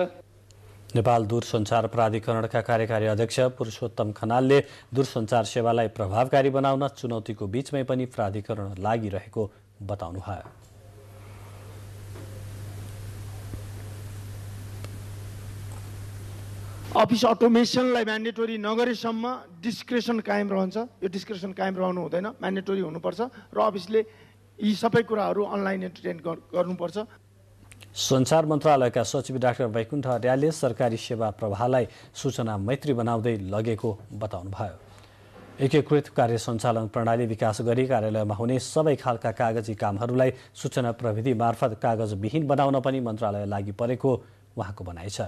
नेपाल दूरसञ्चार प्राधिकरणका कार्यकारी अध्यक्ष पुरुषोत्तम खनालले दूरसञ्चार सेवालाई प्रभावकारी बनाउन चुनौतीको बीचमै पनि प्राधिकरण लागिरहेको बताउनुभयो। अफिस अटोमेसनलाई म्यान्डेटोरी नगरेसम्म डिस्क्रेसन कायम रहन्छ। यो डिस्क्रेसन कायम रहनु हुँदैन, म्यान्डेटोरी हुनुपर्छ र अफिसले यी सबै कुराहरू अनलाइन एन्टरटेन गर्नुपर्छ। सञ्चार मन्त्रालयका सचिव डाक्टर वैकुण्ठ अर्यालले सरकारी सेवा प्रवाहलाई सूचना मैत्री बनाउँदै लगेको बताउनुभयो। एकीकृत कार्य सञ्चालन प्रणाली विकास गरी कार्यालयमा हुने सबै खालका कागजी कामहरूलाई सूचना प्रविधि मार्फत कागजविहीन बनाउन पनि मन्त्रालय लागि परेको उहाँको भनाइ छ।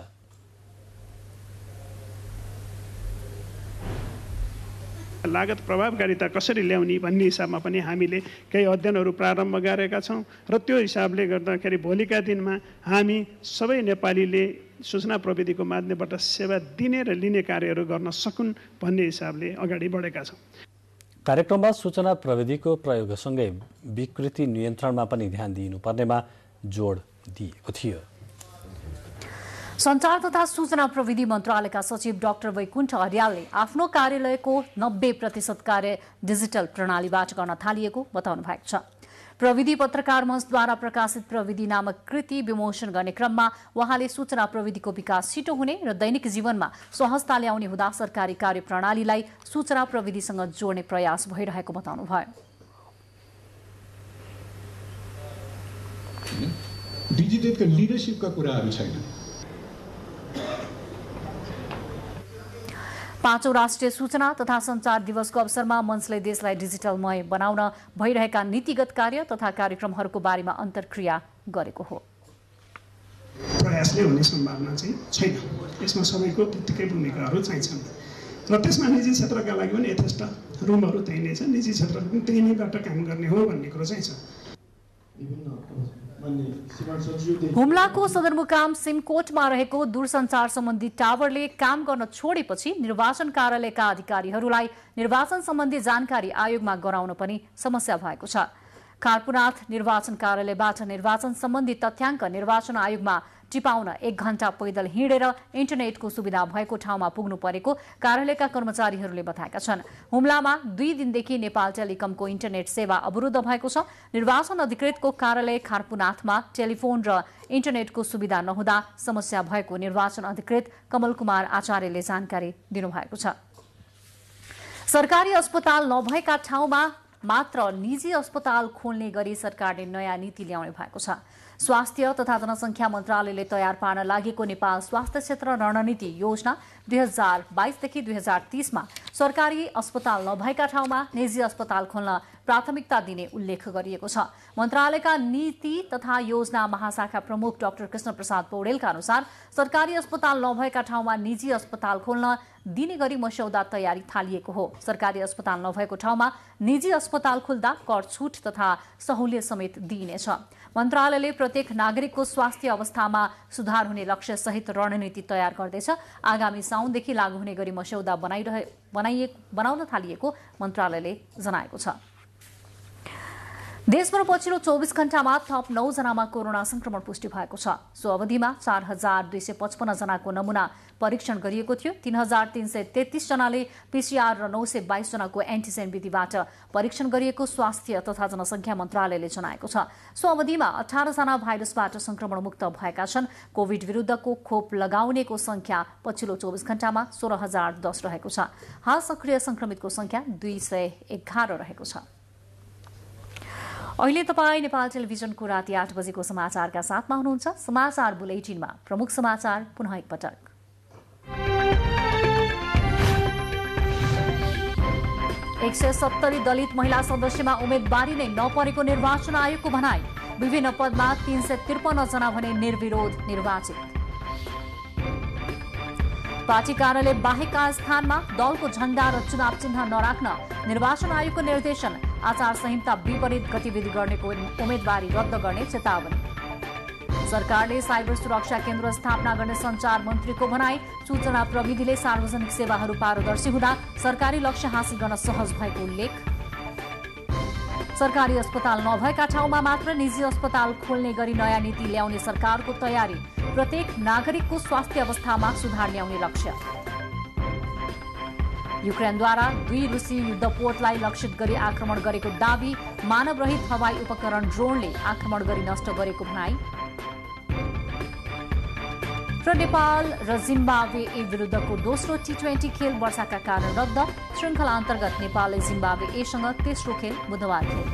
लागत प्रभावकारिता कसरी ल्याउने भन्ने हिसाबमा पनि हामीले केही अध्ययनहरू प्रारम्भ गरेका छौँ र त्यो हिसाबले गर्दाखेरि भोलिका दिनमा हामी सबै नेपालीले सूचना प्रविधिको माध्यमबाट सेवा दिने र लिने कार्यहरू गर्न सकुन् भन्ने हिसाबले अगाडि बढेका छौँ। कार्यक्रममा सूचना प्रविधिको प्रयोगसँगै विकृति नियन्त्रणमा पनि ध्यान दिनुपर्नेमा जोड दिएको थियो। सञ्चार तथा सूचना प्रविधि मन्त्रालयका सचिव डाक्टर वैकुण्ठ अर्यालले आफ्नो कार्यालयको 90% कार्य डिजिटल प्रणालीबाट गर्न थालिएको बताउनु भएको छ। प्रविधि पत्रकार मञ्चद्वारा प्रकाशित प्रविधि नामक कृति विमोचन गर्ने क्रममा उहाँले सूचना प्रविधिको विकास छिटो हुने र दैनिक जीवनमा सहजता ल्याउने हुँदा सरकारी कार्य प्रणालीलाई सूचना प्रविधिसँग जोड्ने प्रयास भइरहेको बताउनुभयो। डिजिटलको लिडरशिपका कुराहरू छैन। 5औं राष्ट्रिय सूचना तथा सञ्चार दिवसको अवसरमा मञ्चले देशलाई डिजिटलमय बनाउन भइरहेका नीतिगत कार्य तथा कार्यक्रमहरूको बारेमा अन्तर्क्रिया गरेको हो। प्रयासले हुने सम्भावना चाहिँ छैन। यसमा सबैको त्यत्तिकै भूमिकाहरू चाहिन्छन् र त्यसमा निजी क्षेत्रका लागि पनि यथेष्ट रुमहरू त्यही नै छ। निजी क्षेत्रले पनि त्यही नैबाट काम गर्ने हो भन्ने कुरो चाहिँ छ। हुम्लाको सदरमुकाम सिमकोटमा रहेको दूरसञ्चार सम्बन्धी टावरले काम गर्न छोडेपछि निर्वाचन कार्यालयका अधिकारीहरूलाई निर्वाचन सम्बन्धी जानकारी आयोगमा गराउन पनि समस्या भएको छ। खारपुनाथ निर्वाचन कार्यालयबाट निर्वाचन सम्बन्धी तथ्याङ्क निर्वाचन आयोगमा टिपाउन 1 घण्टा पैदल हिँडेर इन्टरनेटको सुविधा भएको ठाउँमा पुग्नु परेको कार्यालयका कर्मचारीहरूले बताएका छन्। हुम्लामा 2 दिनदेखि नेपाल टेलिकमको इन्टरनेट सेवा अवरुद्ध भएको छ। निर्वाचन अधिकृतको कार्यालय खारपुनाथमा टेलिफोन र इन्टरनेटको सुविधा नहुँदा समस्या भएको निर्वाचन अधिकृत कमल कुमार आचार्यले जानकारी दिनुभएको छ। सरकारी अस्पताल नभएका ठाउँमा मात्र निजी अस्पताल खोल्ने गरी सरकारले नयाँ नीति ल्याउने भएको छ। स्वास्थ्य तथा जनसङ्ख्या मन्त्रालयले तयार पार्न लागेको नेपाल स्वास्थ्य क्षेत्र रणनीति योजना 2022देखि 2030मा सरकारी अस्पताल नभएका ठाउँमा निजी अस्पताल खोल्न प्राथमिकता दिने उल्लेख गरिएको छ। मन्त्रालयका नीति तथा योजना महाशाखा प्रमुख डाक्टर कृष्णप्रसाद पौडेलका अनुसार सरकारी अस्पताल नभएका ठाउँमा निजी अस्पताल खोल्न दिने गरी मस्यौदा तयारी थालिएको हो। सरकारी अस्पताल नभएको ठाउँमा निजी अस्पताल खुल्दा कर छुट तथा सहुलियत समेत दिइनेछ। मन्त्रालयले प्रत्येक नागरिकको स्वास्थ्य अवस्थामा सुधार हुने लक्ष्य सहित रणनीति तयार गर्दैछ। आगामी साउनदेखि लागू हुने गरी मस्यौदा बनाउन थालिएको मन्त्रालयले जनाएको छ। देशभर पछिल्लो 24 घण्टामा थप 9 जनामा कोरोना संक्रमण पुष्टि भएको छ। सो अवधिमा 4255 जनाको नमुना परीक्षण गरिएको थियो। 3333 जनाले पीसीआर र 922 जनाको एन्टिजेन विधिबाट परीक्षण गरिएको स्वास्थ्य तथा जनसङ्ख्या मन्त्रालयले जनाएको छ। सो अवधिमा 18 जना भाइरसबाट संक्रमण मुक्त भएका छन्। कोभिड विरुद्धको खोप लगाउनेको संख्या पछिल्लो 24 घण्टामा 16010 रहेको छ। हाल सक्रिय संक्रमितको संख्या 211 रहेको छ। अहिले तपाईँ नेपाल टेलिभिजनको राति 8 बजेको समाचारका साथमा हुनुहुन्छ। समाचार बुलेटिनमा प्रमुख समाचार पुनः एकपटक। एक 170 दलित महिला सदस्यमा उम्मेदवारी नै नपरेको निर्वाचन आयोगको भनाई। विभिन्न पदमा 353 जना भने निर्विरोध निर्वाचित। पार्टी कार्यालय बाहेकका स्थानमा दलको झण्डा र चुनाव चिन्ह नराख्न निर्वाचन आयोगको निर्देशन। आचार संहिता विपरीत गतिविधि गर्नेको उम्मेदवारी रद्द गर्ने चेतावनी। सरकारले साइबर सुरक्षा केन्द्र स्थापना गर्ने सञ्चार मन्त्रीको भनाई। सूचना प्रविधिले सार्वजनिक सेवाहरू पारदर्शी हुँदा सरकारी लक्ष्य हासिल गर्न सहज भएको उल्लेख। सरकारी अस्पताल नभएका ठाउँमा मात्र निजी अस्पताल खोल्ने गरी नयाँ नीति ल्याउने सरकारको तयारी। प्रत्येक नागरिकको स्वास्थ्य अवस्थामा सुधार ल्याउने लक्ष्य। युक्रेनद्वारा 2 रुसी युद्धपोतलाई लक्षित गरी आक्रमण गरेको दावी। मानवरहित हवाई उपकरण ड्रोनले आक्रमण गरी नष्ट गरेको भनाई। र नेपाल र जिम्बाब्वे विरुद्धको दोस्रो T20 खेल वर्षाका कारण रद्द। श्रृङ्खला अन्तर्गत नेपालले जिम्बाब्वे सँग तेस्रो खेल बुधबार खेल्यो।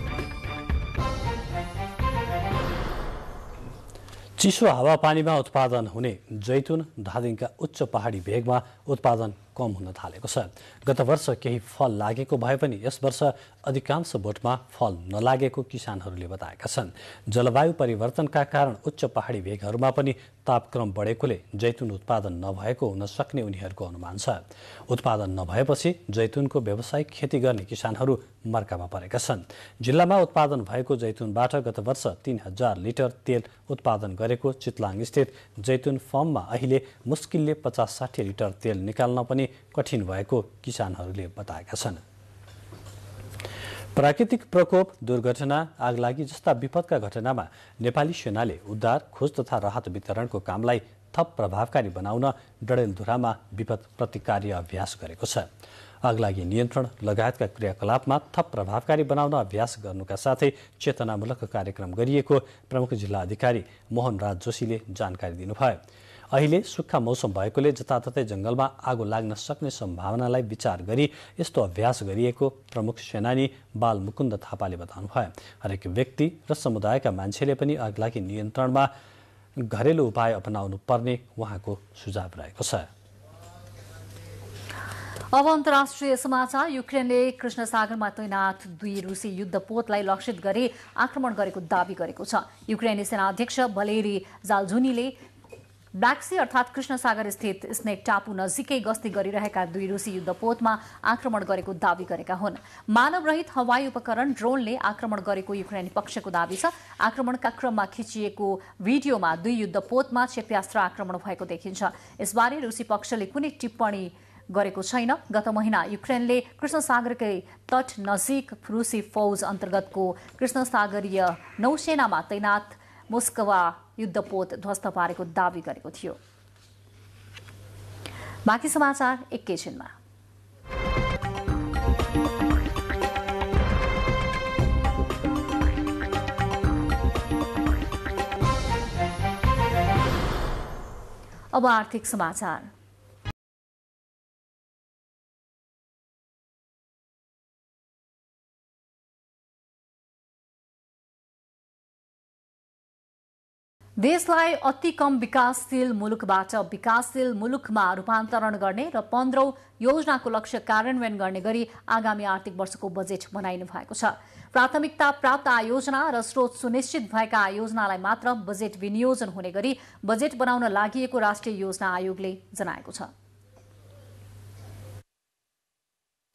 चिसो हावापानीमा उत्पादन हुने जैतुन धादिङका उच्च पहाडी भेगमा उत्पादन कम हुन थालेको छ। गत वर्ष केही फल लागेको भए पनि यस वर्ष अधिकांश बोटमा फल नलागेको किसानहरूले बताएका छन्। जलवायु परिवर्तनका कारण उच्च पहाडी भेगहरूमा पनि तापक्रम बढेकोले जैतुन उत्पादन नभएको हुन सक्ने उनीहरूको अनुमान छ। उत्पादन नभएपछि जैतुनको व्यावसायिक खेती गर्ने किसानहरू मर्कामा परेका छन्। जिल्लामा उत्पादन भएको जैतुनबाट गत वर्ष 3000 लिटर तेल उत्पादन गरेको चितलाङ स्थित जैतुन फर्ममा अहिले मुस्किलले 50-60 लिटर तेल निकाल्न पनि कठिन भएको किसानहरूले बताएका छन्। प्राकृतिक प्रकोप, दुर्घटना, आगलागी जस्ता विपदका घटनामा नेपाली सेनाले उद्धार, खोज तथा राहत वितरणको कामलाई थप प्रभावकारी बनाउन डडेलधुरामा विपद प्रतिकार्य अभ्यास गरेको छ। आगलागी नियन्त्रण लगायतका क्रियाकलापमा थप प्रभावकारी बनाउन अभ्यास गर्नुका साथै चेतनामूलक कार्यक्रम गरिएको प्रमुख जिल्ला अधिकारी मोहनराज जोशीले जानकारी दिनुभयो। अहिले सुक्खा मौसम भएकोले जताततै जंगलमा आगो लाग्न सक्ने सम्भावनालाई विचार गरी यस्तो अभ्यास गरिएको प्रमुख सेनानी बाल मुकुन्द थापाले बताउनुभयो। हरेक व्यक्ति र समुदायका मान्छेले पनि आगलागी नियन्त्रणमा घरेलु उपाय अपनाउनु पर्ने उहाँको सुझाव रहेको छ। अब अन्तर्राष्ट्रिय समाचार। युक्रेनले कृष्ण सागरमा तैनात 2 रुसी युद्धपोतलाई लक्षित गरी आक्रमण गरेको दावी गरेको छ। युक्रेनी सेनाध्यक्ष भलेरी जाल्जुनीले ब्ल्याक सी अर्थात् कृष्ण सागर स्थित स्नेक टापु नजिकै गस्ती गरिरहेका 2 रुसी युद्धपोतमा आक्रमण गरेको दावी गरेका हुन्। मानवरहित हवाई उपकरण ड्रोनले आक्रमण गरेको युक्रेनी पक्षको दावी छ। आक्रमणका क्रममा खिचिएको भिडियोमा 2 युद्धपोतमा क्षेप्यास्त्र आक्रमण भएको देखिन्छ। यसबारे रुसी पक्षले कुनै टिप्पणी गरेको छैन। गत महिना युक्रेनले कृष्ण सागरकै तट नजिक रुसी फौज अन्तर्गतको कृष्ण सागरीय नौसेनामा तैनात मोस्कवा युद्धपोत ध्वस्त पारेको दावी गरेको थियो। बाँकी समाचार एकैछिनमा। अब आर्थिक समाचार। देशलाई अति कम विकासशील मुलुकबाट विकासशील मुलुकमा रूपान्तरण गर्ने र 15औं योजनाको लक्ष्य कार्यान्वयन गर्ने गरी आगामी आर्थिक वर्षको बजेट बनाइनु भएको छ। प्राथमिकता प्राप्त आयोजना र स्रोत सुनिश्चित भएका आयोजनालाई मात्र बजेट विनियोजन हुने गरी बजेट बनाउन लागि राष्ट्रिय योजना आयोगले जनाएको छ।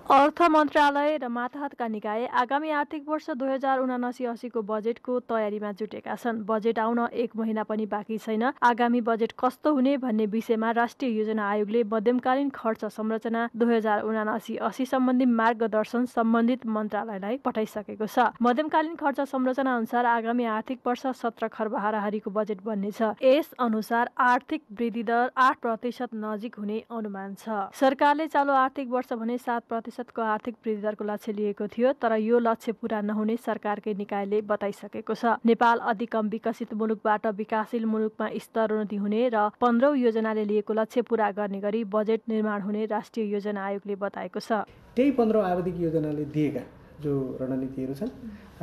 अर्थ मन्त्रालय र मातहतका निकाय आगामी आर्थिक वर्ष 2079-80 को बजेटको तयारीमा जुटेका छन्। बजेट आउन 1 महिना पनि बाँकी छैन। आगामी बजेट कस्तो हुने भन्ने विषयमा राष्ट्रिय योजना आयोगले मध्यमकालीन खर्च संरचना 2079-80 सम्बन्धी मार्गदर्शन सम्बन्धित मन्त्रालयलाई पठाइसकेको छ। मध्यमकालीन खर्च संरचना अनुसार आगामी आर्थिक वर्ष 17 खर्ब हाराहारीको बजेट बन्नेछ। यस अनुसार आर्थिक वृद्धि दर 8% नजिक हुने अनुमान छ। सरकारले चालु आर्थिक वर्ष भने 7% को आर्थिक वृद्धि दरको लक्ष्य लिएको थियो, तर यो लक्ष्य पूरा नहुने सरकारकै निकायले बताइसकेको छ। नेपाल अति कम विकसित मुलुकबाट विकासशील मुलुकमा स्तरोन्नति हुने र 15औं योजनाले लिएको लक्ष्य पूरा गर्ने गरी बजेट निर्माण हुने राष्ट्रिय योजना आयोगले बताएको छ। त्यही 15औं आवधिक योजनाले दिएका जो रणनीतिहरू छन्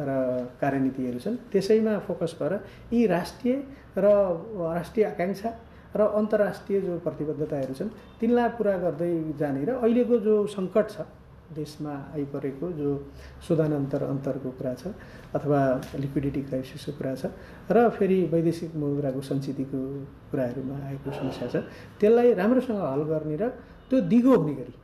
र कार्यनीतिहरू छन् त्यसैमा फोकस भएर यी राष्ट्रिय र राष्ट्रिय आकाङ्क्षा र अन्तर्राष्ट्रिय जो प्रतिबद्धताहरू छन् तिनलाई पुरा गर्दै जाने र अहिलेको जो सङ्कट छ देशमा आइपरेको जो अन्तरको कुरा छ अथवा लिक्विडिटी क्राइसिसको कुरा छ र फेरि वैदेशिक मुद्राको सञ्चितको कुराहरूमा आएको समस्या छ त्यसलाई राम्रोसँग हल गर्ने र त्यो दिगो हुने गरी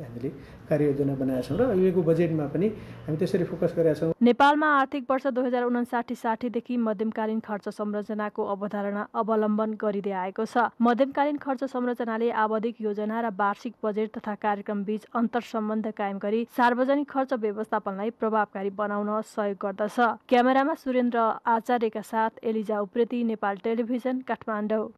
हामीले कार्ययोजना बनाएका छौँ र अहिलेको बजेटमा पनि हामी त्यसरी फोकस गरेका छौँ। नेपालमा आर्थिक वर्ष 2059-60 देखि मध्यमकालीन खर्च संरचनाको अवधारणा अवलम्बन गरिँदै आएको छ। मध्यमकालीन खर्च संरचनाले आवधिक योजना र वार्षिक बजेट तथा कार्यक्रम बीच अन्तर्सम्बन्ध कायम गरी सार्वजनिक खर्च व्यवस्थापनलाई प्रभावकारी बनाउन सहयोग गर्दछ। क्यामेरामा सुरेन्द्र आचार्यका साथ एलिजा उप्रेती, नेपाल टेलिभिजन, काठमाडौँ।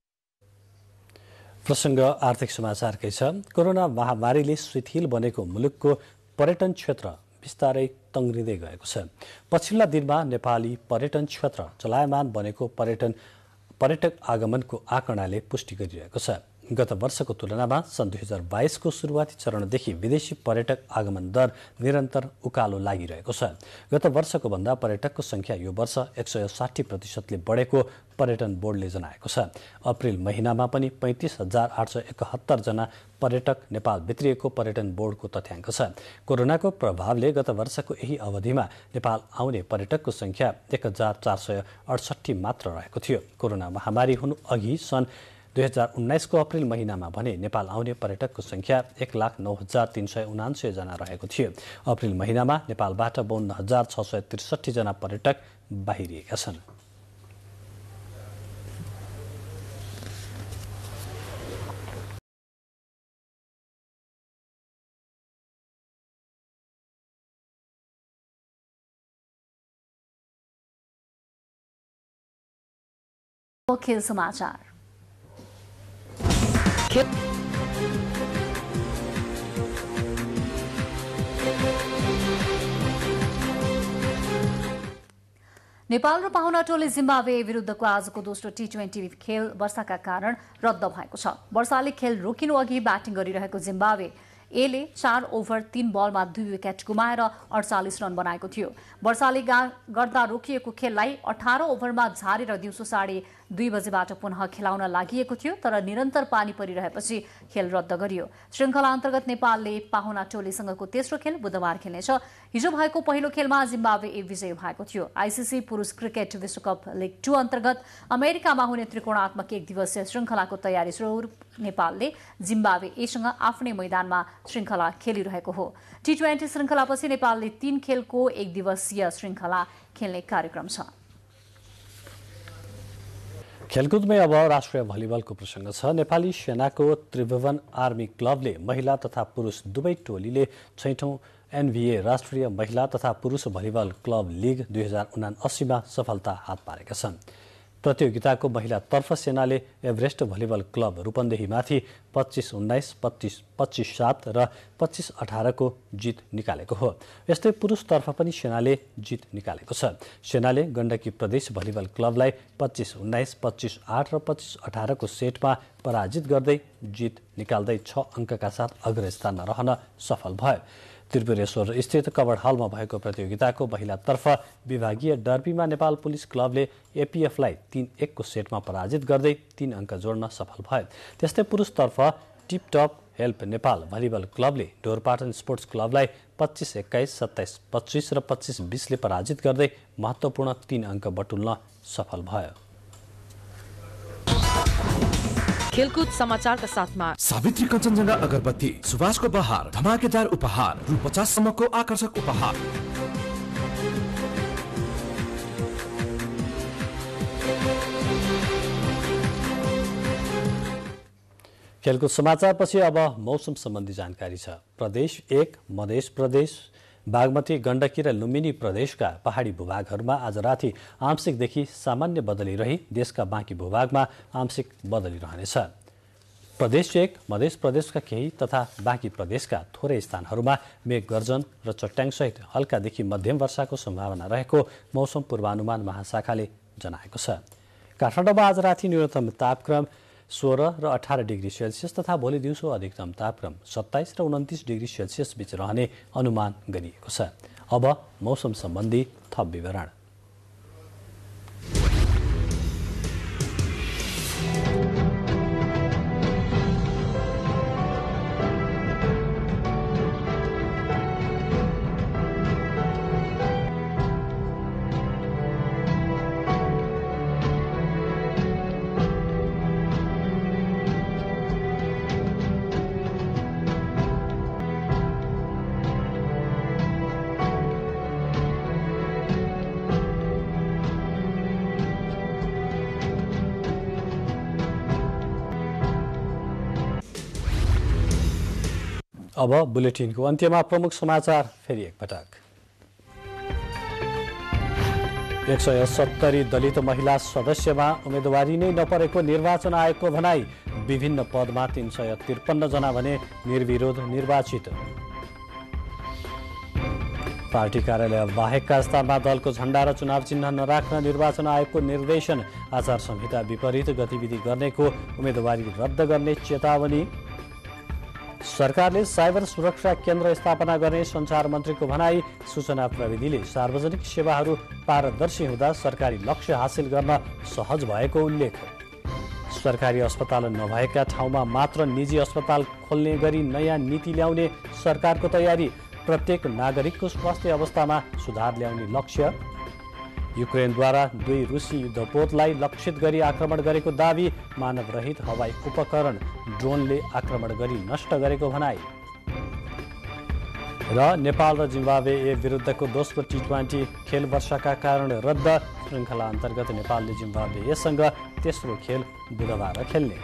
प्रसङ्ग आर्थिक समाचारकै छ। कोरोना महामारीले शिथिल बनेको मुलुकको पर्यटन क्षेत्र बिस्तारै तङ्ग्रिँदै गएको छ। पछिल्ला दिनमा नेपाली पर्यटन क्षेत्र चलायमान बनेको पर्यटक आगमनको आँकडाले पुष्टि गरिरहेको छ। गत वर्षको तुलनामा सन् 2022 को सुरुवाती चरणदेखि विदेशी पर्यटक आगमन दर निरन्तर उकालो लागिरहेको छ। गत वर्षको भन्दा पर्यटकको संख्या यो वर्ष 160% बढेको पर्यटन बोर्डले जनाएको छ। अप्रिल महिनामा पनि 35,871 जना पर्यटक नेपाल भित्रिएको पर्यटन बोर्डको तथ्याङ्क छ। कोरोनाको प्रभावले गत वर्षको यही अवधिमा नेपाल आउने पर्यटकको संख्या 1,468 मात्र रहेको थियो। कोरोना महामारी हुनु अघि सन् 2019 को अप्रिल महिनामा भने नेपाल आउने पर्यटकको संख्या 1,09,379 जना रहेको थियो। अप्रिल महिनामा नेपालबाट 52,663 जना पर्यटक बाहिरिएका छन्। खेल समाचार। नेपाल र पाहुना टोली जिम्बाब्वे विरुद्धको आजको दोस्रो T20 खेल वर्षाका कारण रद्द भएको छ। वर्षाले खेल रोकिनु अघि ब्याटिङ गरिरहेको जिम्बाब्वे एले 4 ओभर 3 बलमा 2 विकेट गुमाएर 48 रन बनाएको थियो। वर्षाले गर्दा रोकिएको खेललाई 18 ओभरमा झारेर दिउँसो 2:30 बजेबाट पुनः खेलाउन लागिएको थियो, तर निरन्तर पानी परिरहेपछि खेल रद्द गरियो। श्रृङ्खला अन्तर्गत नेपालले पाहुना टोलीसँगको तेस्रो खेल बुधबार खेल्नेछ। हिजो भएको पहिलो खेलमा जिम्बाब्वे विजयी भएको थियो। आइसिसी पुरुष क्रिकेट विश्वकप लिग 2 अन्तर्गत अमेरिकामा हुने त्रिकोणात्मक 1 दिवसीय श्रृङ्खलाको तयारी स्वरूप नेपालले जिम्बाब्वे सँग आफ्नै मैदानमा श्रृङ्खला खेलिरहेको हो। T20 श्रृङ्खलापछि नेपालले 3 खेलको 1 दिवसीय श्रृङ्खला खेल्ने कार्यक्रम छ। खेलकुदमै अब राष्ट्रिय भलिबलको प्रसङ्ग छ। नेपाली सेनाको त्रिभुवन आर्मी क्लबले महिला तथा पुरुष दुवै टोलीले 6औं NBA राष्ट्रिय महिला तथा पुरुष भलिबल क्लब लिग 2079 मा सफलता हात पारेका छन्। प्रतियोगिताको महिलातर्फ सेनाले एभरेस्ट भलिबल क्लब रूपन्देहीमाथि 25-19, 25-7 र 25-18 को जित निकालेको हो। यस्तै पुरुषतर्फ पनि सेनाले जित निकालेको छ। सेनाले गण्डकी प्रदेश भलिबल क्लबलाई 25-19, 25-8 र 25-18 को सेटमा पराजित गर्दै जित निकाल्दै 6 अङ्कका साथ अग्रस्थानमा रहन सफल भयो। त्रिपुरेश्वर स्थित कबड हलमा भएको प्रतियोगिताको महिलातर्फ विभागीय डर्बीमा नेपाल पुलिस क्लबले एपीएफलाई 3-1 को सेटमा पराजित गर्दै 3 अङ्क जोड्न सफल भयो। त्यस्तै पुरुषतर्फ टिपटप हेल्प नेपाल भलिबल क्लबले ढोरपाटन स्पोर्ट्स क्लबलाई 25-21, 27-25 र 25-20 ले पराजित गर्दै महत्त्वपूर्ण 3 अङ्क बटुल्न सफल भयो। खेलकुद समाचारका साथमा सावित्री कञ्चनजङ्घा अगरबत्ती, सुभाषको बहार, धमाकेदार उपहार, रु 50 सम्मको आकर्षक उपहार। खेलकुद समाचारपछि अब मौसम सम्बन्धी जानकारी छ। प्रदेश 1, मध्य प्रदेश, बागमती, गण्डकी र लुम्बिनी प्रदेशका पहाडी भूभागहरूमा आज राति आंशिकदेखि सामान्य बदली रही देशका बाँकी भूभागमा आंशिक बदली रहनेछ। प्रदेश 1, मध्य प्रदेशका केही तथा बाँकी प्रदेशका थोरै स्थानहरूमा मेघ गर्जन र चट्याङसहित हल्कादेखि मध्यम वर्षाको सम्भावना रहेको मौसम पूर्वानुमान महाशाखाले जनाएको छ। काठमाडौँमा आज राति न्यूनतम तापक्रम 16 र 18 डिग्री सेल्सियस तथा भोलि दिउँसो अधिकतम तापक्रम 27 र 29 डिग्री सेल्सियस बीच रहने अनुमान गरिएको छ। अब मौसम सम्बन्धी थप विवरण। अब बुलेटिनको अन्त्यमा प्रमुख समाचार फेरि एकपटक। 170 दलित महिला सदस्यमा उम्मेदवारी नै नपरेको निर्वाचन आयोगको भनाई। विभिन्न पदमा 353 जना भने निर्विरोध निर्वाचित। पार्टी कार्यालय बाहेकका स्थानमा दलको झण्डा र चुनाव चिन्ह नराख्न निर्वाचन आयोगको निर्देशन। आचार संहिता विपरीत गतिविधि गर्नेको उम्मेदवारी रद्द गर्ने चेतावनी। सरकारले साइबर सुरक्षा केन्द्र स्थापना गर्ने सञ्चार मन्त्रीको भनाई। सूचना प्रविधिले सार्वजनिक सेवाहरू पारदर्शी हुँदा सरकारी लक्ष्य हासिल गर्न सहज भएको उल्लेख। सरकारी अस्पताल नभएका ठाउँमा मात्र निजी अस्पताल खोल्ने गरी नयाँ नीति ल्याउने सरकारको तयारी। प्रत्येक नागरिकको स्वास्थ्य अवस्थामा सुधार ल्याउने लक्ष्य। युक्रेनद्वारा 2 रुसी युद्धपोतलाई लक्षित गरी आक्रमण गरेको दावी। मानवरहित हवाई उपकरण ड्रोनले आक्रमण गरी नष्ट गरेको भनाई। र नेपाल र जिम्बाब्वे विरुद्धको दोस्रो T20 खेल वर्षाका कारण रद्द। श्रृङ्खला अन्तर्गत नेपालले जिम्बाब्वेसँग तेस्रो खेल बुधबार खेल्ने।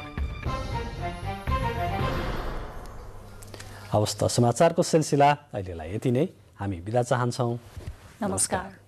हवस् त समाचारको सिलसिला अहिलेलाई यति नै। हामी बिदा चाहन्छौँ। नमस्कार।